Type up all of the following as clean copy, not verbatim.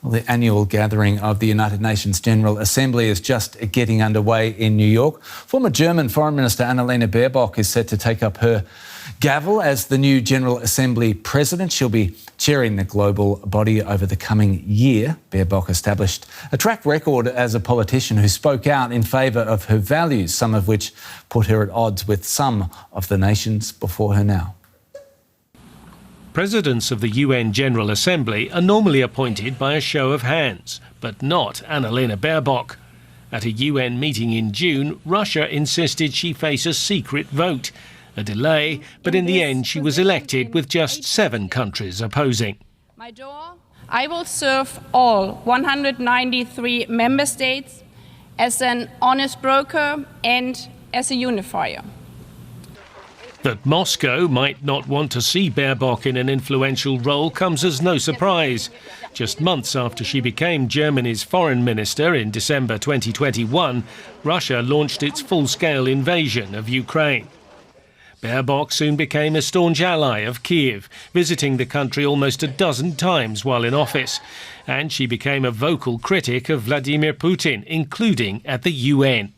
Well, the annual gathering of the United Nations General Assembly is just getting underway in New York. Former German Foreign Minister Annalena Baerbock is set to take up her gavel as the new General Assembly President. She'll be chairing the global body over the coming year. Baerbock established a track record as a politician who spoke out in favour of her values, some of which put her at odds with some of the nations before her now. Presidents of the UN General Assembly are normally appointed by a show of hands, but not Annalena Baerbock. At a UN meeting in June, Russia insisted she face a secret vote. A delay, but in the end she was elected with just 7 countries opposing. I will serve all 193 member states as an honest broker and as a unifier. That Moscow might not want to see Baerbock in an influential role comes as no surprise. Just months after she became Germany's foreign minister in December 2021, Russia launched its full-scale invasion of Ukraine. Baerbock soon became a staunch ally of Kiev, visiting the country almost a dozen times while in office. And she became a vocal critic of Vladimir Putin, including at the UN.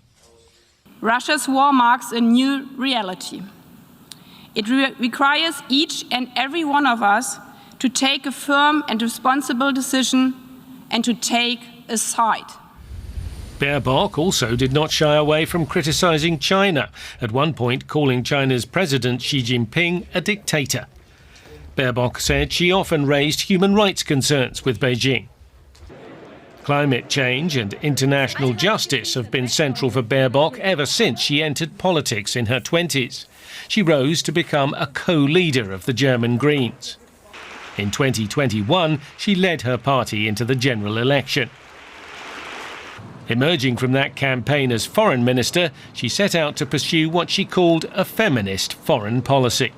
Russia's war marks a new reality. It requires each and every one of us to take a firm and responsible decision and to take a side. Baerbock also did not shy away from criticising China, at one point calling China's President Xi Jinping a dictator. Baerbock said she often raised human rights concerns with Beijing. Climate change and international justice have been central for Baerbock ever since she entered politics in her 20s. She rose to become a co-leader of the German Greens. In 2021, she led her party into the general election. Emerging from that campaign as foreign minister, she set out to pursue what she called a feminist foreign policy.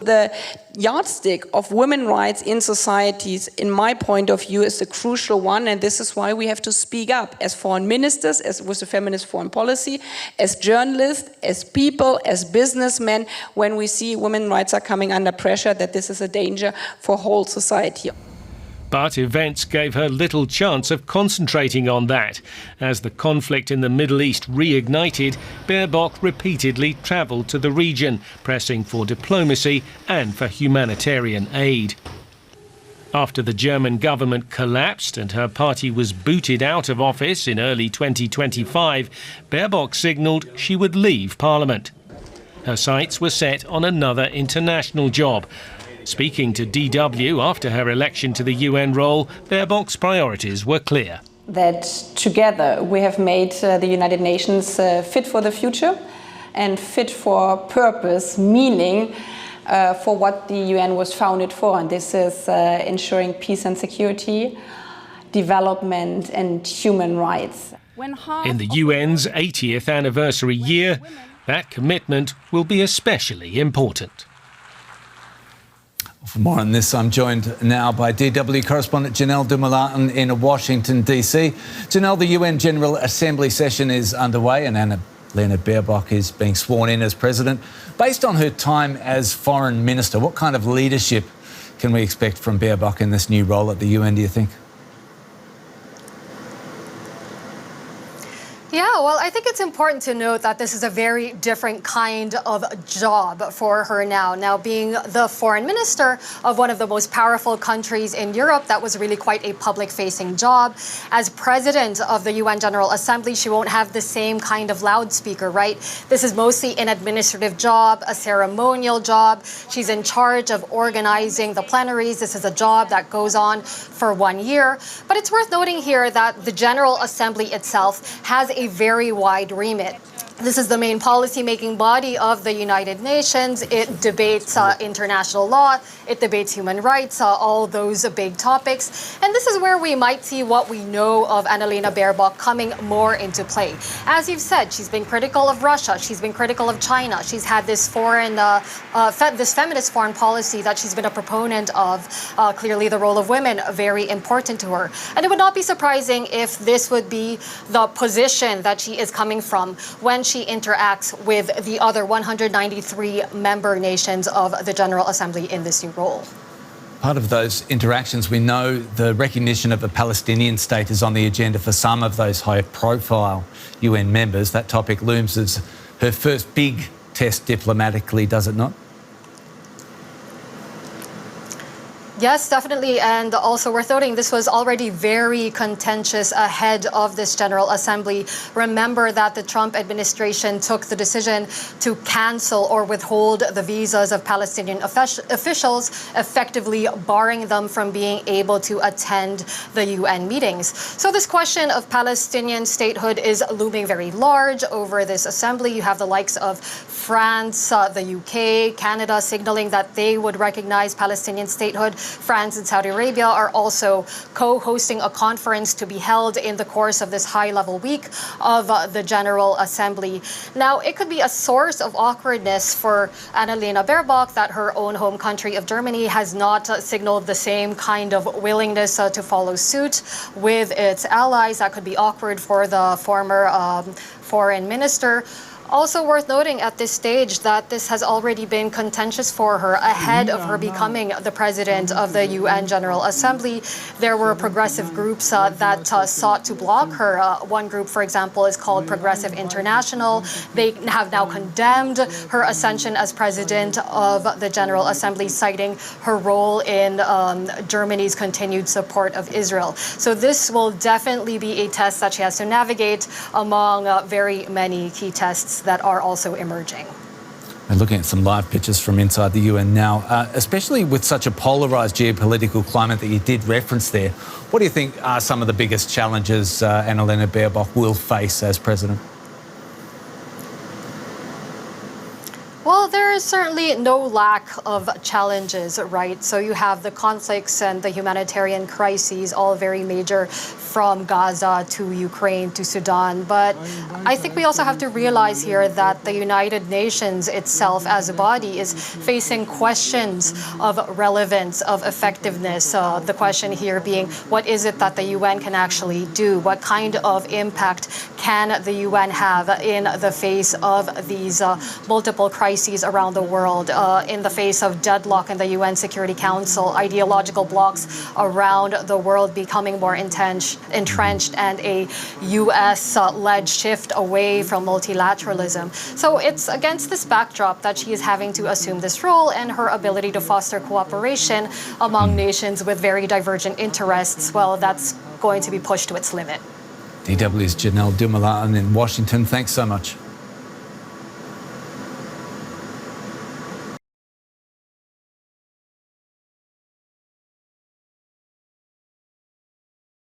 The yardstick of women's rights in societies, in my point of view, is a crucial one, and this is why we have to speak up as foreign ministers, as with the feminist foreign policy, as journalists, as people, as businessmen, when we see women's rights are coming under pressure, that this is a danger for whole society. But events gave her little chance of concentrating on that. As the conflict in the Middle East reignited, Baerbock repeatedly travelled to the region, pressing for diplomacy and for humanitarian aid. After the German government collapsed and her party was booted out of office in early 2025, Baerbock signalled she would leave Parliament. Her sights were set on another international job. Speaking to DW after her election to the UN role, Baerbock's priorities were clear. That together we have made the United Nations fit for the future and fit for purpose, meaning for what the UN was founded for. And this is ensuring peace and security, development and human rights. In the UN's 80th anniversary year, that commitment will be especially important. For more on this, I'm joined now by DW correspondent Janelle Dumalaon in Washington, D.C. Janelle, the UN General Assembly session is underway and Annalena Baerbock is being sworn in as president. Based on her time as foreign minister, what kind of leadership can we expect from Baerbock in this new role at the UN, do you think? Yeah, well, I think it's important to note that this is a very different kind of job for her now. Now, being the foreign minister of one of the most powerful countries in Europe, that was really quite a public-facing job. As president of the UN General Assembly, she won't have the same kind of loudspeaker, right? This is mostly an administrative job, a ceremonial job. She's in charge of organizing the plenaries. This is a job that goes on for 1 year. But it's worth noting here that the General Assembly itself has a very wide remit. This is the main policy-making body of the United Nations. It debates international law, it debates human rights, all those big topics. And this is where we might see what we know of Annalena Baerbock coming more into play. As you've said, she's been critical of Russia, she's been critical of China, she's had this this feminist foreign policy that she's been a proponent of. Clearly the role of women, very important to her. And it would not be surprising if this would be the position that she is coming from when she interacts with the other 193 member nations of the General Assembly in this new role. Part of those interactions, we know the recognition of a Palestinian state is on the agenda for some of those high-profile UN members. That topic looms as her first big test diplomatically, does it not? Yes, definitely. And also worth noting, this was already very contentious ahead of this General Assembly. Remember that the Trump administration took the decision to cancel or withhold the visas of Palestinian officials, effectively barring them from being able to attend the UN meetings. So this question of Palestinian statehood is looming very large over this assembly. You have the likes of France, the UK, Canada signaling that they would recognize Palestinian statehood. France and Saudi Arabia are also co-hosting a conference to be held in the course of this high-level week of the General Assembly. Now, it could be a source of awkwardness for Annalena Baerbock that her own home country of Germany has not signaled the same kind of willingness to follow suit with its allies. That could be awkward for the former foreign minister. Also worth noting at this stage that this has already been contentious for her ahead of her becoming the president of the UN General Assembly. There were progressive groups that sought to block her. One group, for example, is called Progressive International. They have now condemned her ascension as president of the General Assembly, citing her role in Germany's continued support of Israel. So this will definitely be a test that she has to navigate among very many key tests that are also emerging. We're looking at some live pictures from inside the UN now, especially with such a polarised geopolitical climate that you did reference there. What do you think are some of the biggest challenges Annalena Baerbock will face as president? Well, there is certainly no lack of challenges, right? So you have the conflicts and the humanitarian crises, all very major, from Gaza to Ukraine to Sudan. But I think we also have to realize here that the United Nations itself as a body is facing questions of relevance, of effectiveness. The question here being, what is it that the UN can actually do? What kind of impact can the UN have in the face of these multiple crises around the world, in the face of deadlock in the UN Security Council, ideological blocks around the world becoming more entrenched, and a US-led shift away from multilateralism. So it's against this backdrop that she is having to assume this role, and her ability to foster cooperation among nations with very divergent interests, well, that's going to be pushed to its limit. DW's Janelle Dumalaon in Washington. Thanks so much.